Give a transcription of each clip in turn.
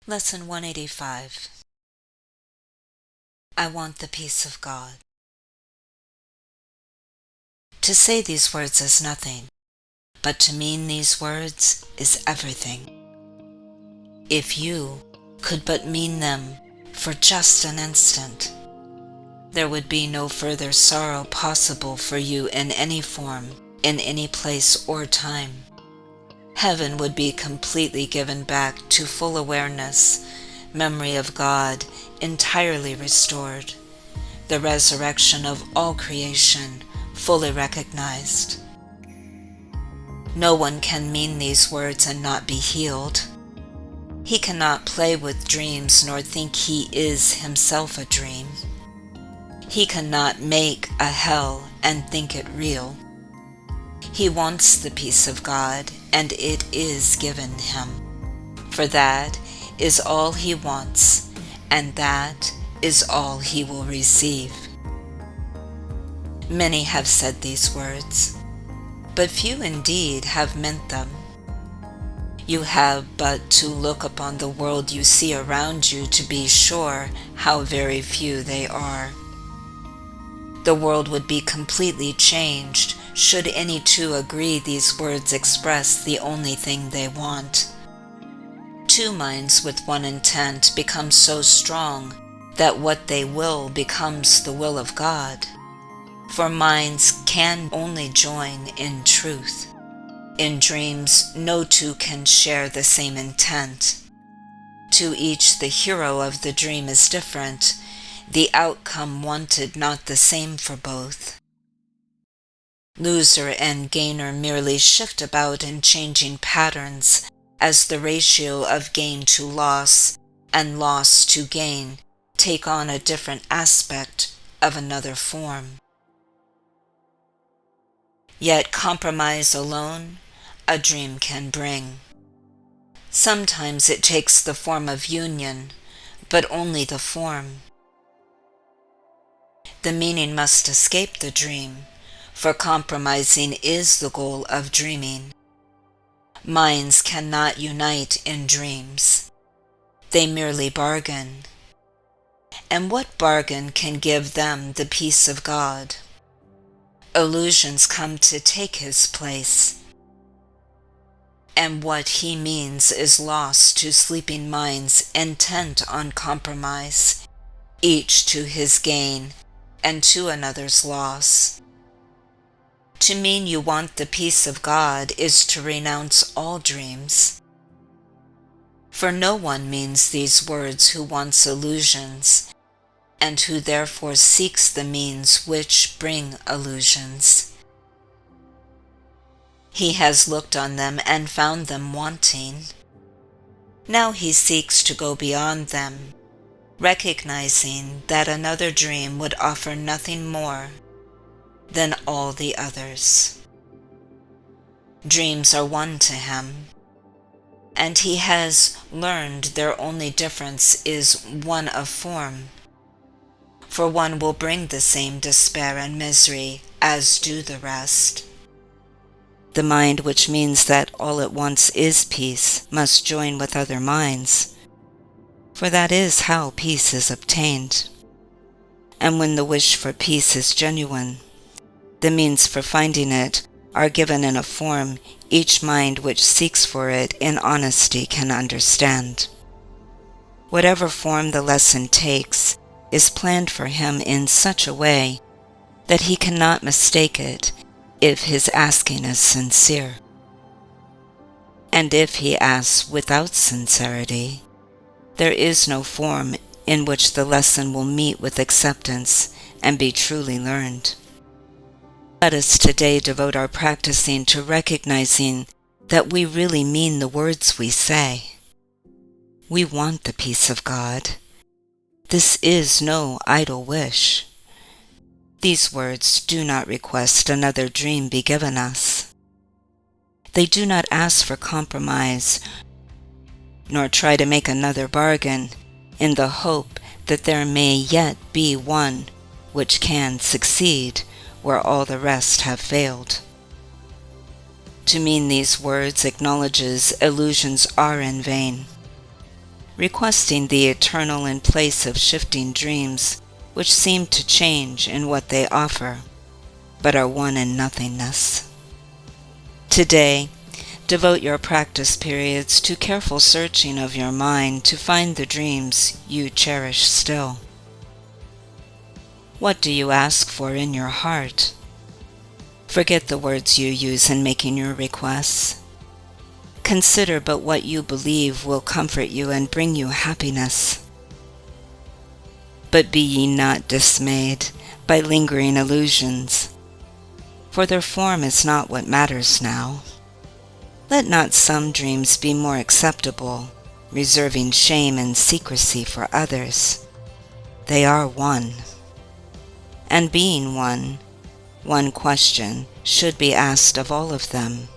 Lesson 185. I want the peace of God. To say these words is nothing, but to mean these words is everything. If you could but mean them for just an instant, there would be no further sorrow possible for you in any form, in any place or time. Heaven would be completely given back to full awareness, memory of God entirely restored, the resurrection of all creation fully recognized. No one can mean these words and not be healed. He cannot play with dreams nor think he is himself a dream. He cannot make a hell and think it real. He wants the peace of God, and it is given him. For that is all he wants, and that is all he will receive. Many have said these words, but few indeed have meant them. You have but to look upon the world you see around you to be sure how very few they are. The world would be completely changed should any two agree these words express the only thing they want. Two minds with one intent become so strong that what they will becomes the will of God. For minds can only join in truth. In dreams, no two can share the same intent. To each the hero of the dream is different, the outcome wanted not the same for both. Loser and gainer merely shift about in changing patterns as the ratio of gain to loss and loss to gain take on a different aspect of another form. Yet compromise alone a dream can bring. Sometimes it takes the form of union, but only the form. The meaning must escape the dream, for compromising is the goal of dreaming. Minds cannot unite in dreams. They merely bargain. And what bargain can give them the peace of God? Illusions come to take his place. And what he means is lost to sleeping minds intent on compromise, each to his gain and to another's loss. To mean you want the peace of God is to renounce all dreams. For no one means these words who wants illusions, and who therefore seeks the means which bring illusions. He has looked on them and found them wanting. Now he seeks to go beyond them, recognizing that another dream would offer nothing more than all the others. Dreams are one to him, and he has learned their only difference is one of form. For one will bring the same despair and misery as do the rest. The mind which means that all it wants is peace must join with other minds, for that is how peace is obtained. And when the wish for peace is genuine, the means for finding it are given in a form each mind which seeks for it in honesty can understand. Whatever form the lesson takes is planned for him in such a way that he cannot mistake it if his asking is sincere. And if he asks without sincerity, there is no form in which the lesson will meet with acceptance and be truly learned. Let us today devote our practicing to recognizing that we really mean the words we say. We want the peace of God. This is no idle wish. These words do not request another dream be given us. They do not ask for compromise, nor try to make another bargain in the hope that there may yet be one which can succeed where all the rest have failed. To mean these words acknowledges illusions are in vain. requesting the eternal in place of shifting dreams which seem to change in what they offer, but are one in nothingness. Today, devote your practice periods to careful searching of your mind to find the dreams you cherish still. What do you ask for in your heart? Forget the words you use in making your requests. Consider but what you believe will comfort you and bring you happiness. But be ye not dismayed by lingering illusions, for their form is not what matters now. Let not some dreams be more acceptable, reserving shame and secrecy for others. They are one. And being one question should be asked of all of them.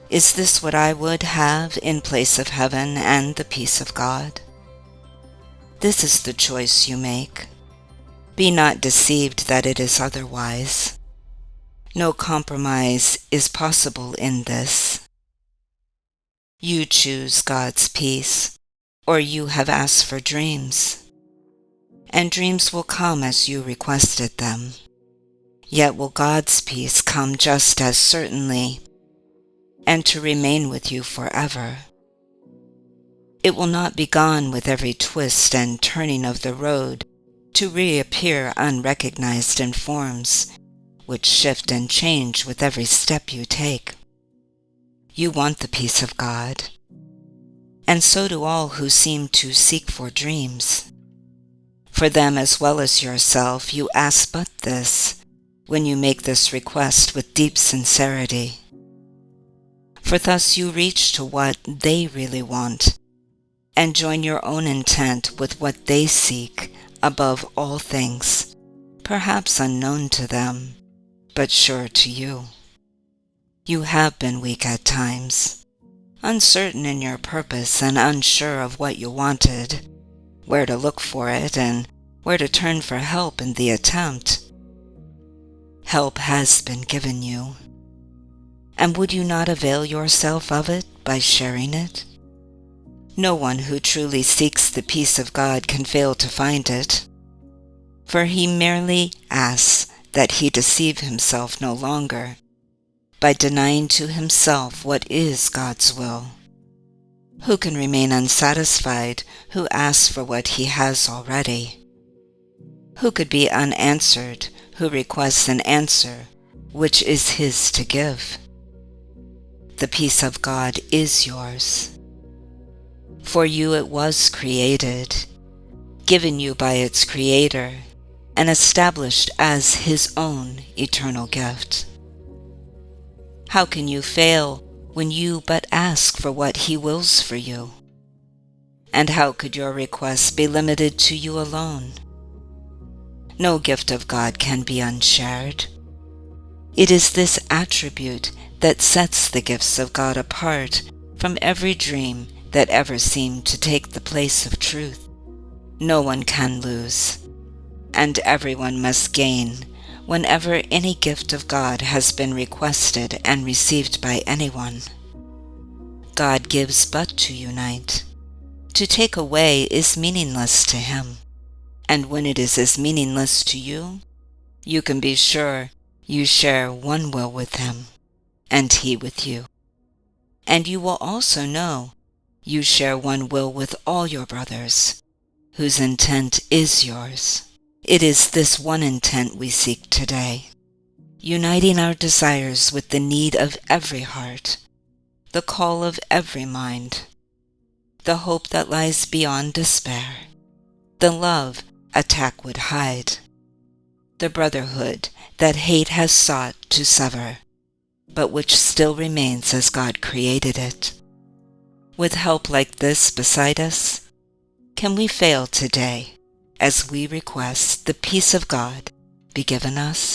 Is this what I would have in place of heaven and the peace of God? This is the choice you make. Be not deceived that it is otherwise. No compromise is possible in this. You choose God's peace, or you have asked for dreams. And dreams will come as you requested them. Yet will God's peace come just as certainly, and to remain with you forever. It will not be gone with every twist and turning of the road to reappear unrecognized in forms which shift and change with every step you take. You want the peace of God, and so do all who seem to seek for dreams. For them as well as yourself, you ask but this, when you make this request with deep sincerity. For thus you reach to what they really want, and join your own intent with what they seek above all things, perhaps unknown to them, but sure to you. You have been weak at times, uncertain in your purpose and unsure of what you wanted, where to look for it, and where to turn for help in the attempt. Help has been given you, and would you not avail yourself of it by sharing it? No one who truly seeks the peace of God can fail to find it, for he merely asks that he deceive himself no longer by denying to himself what is God's will. Who can remain unsatisfied who asks for what he has already? Who could be unanswered who requests an answer which is his to give? The peace of God is yours. For you it was created, given you by its Creator, and established as his own eternal gift. How can you fail when you but ask for what he wills for you? And how could your requests be limited to you alone? No gift of God can be unshared. It is this attribute that sets the gifts of God apart from every dream that ever seemed to take the place of truth. No one can lose, and everyone must gain whenever any gift of God has been requested and received by anyone. God gives but to unite. To take away is meaningless to him, and when it is as meaningless to you, you can be sure you share one will with him, and he with you. And you will also know you share one will with all your brothers, whose intent is yours. It is this one intent we seek today, uniting our desires with the need of every heart, the call of every mind, the hope that lies beyond despair, the love attack would hide, the brotherhood that hate has sought to sever, but which still remains as God created it. With help like this beside us, can we fail today as we request the peace of God be given us?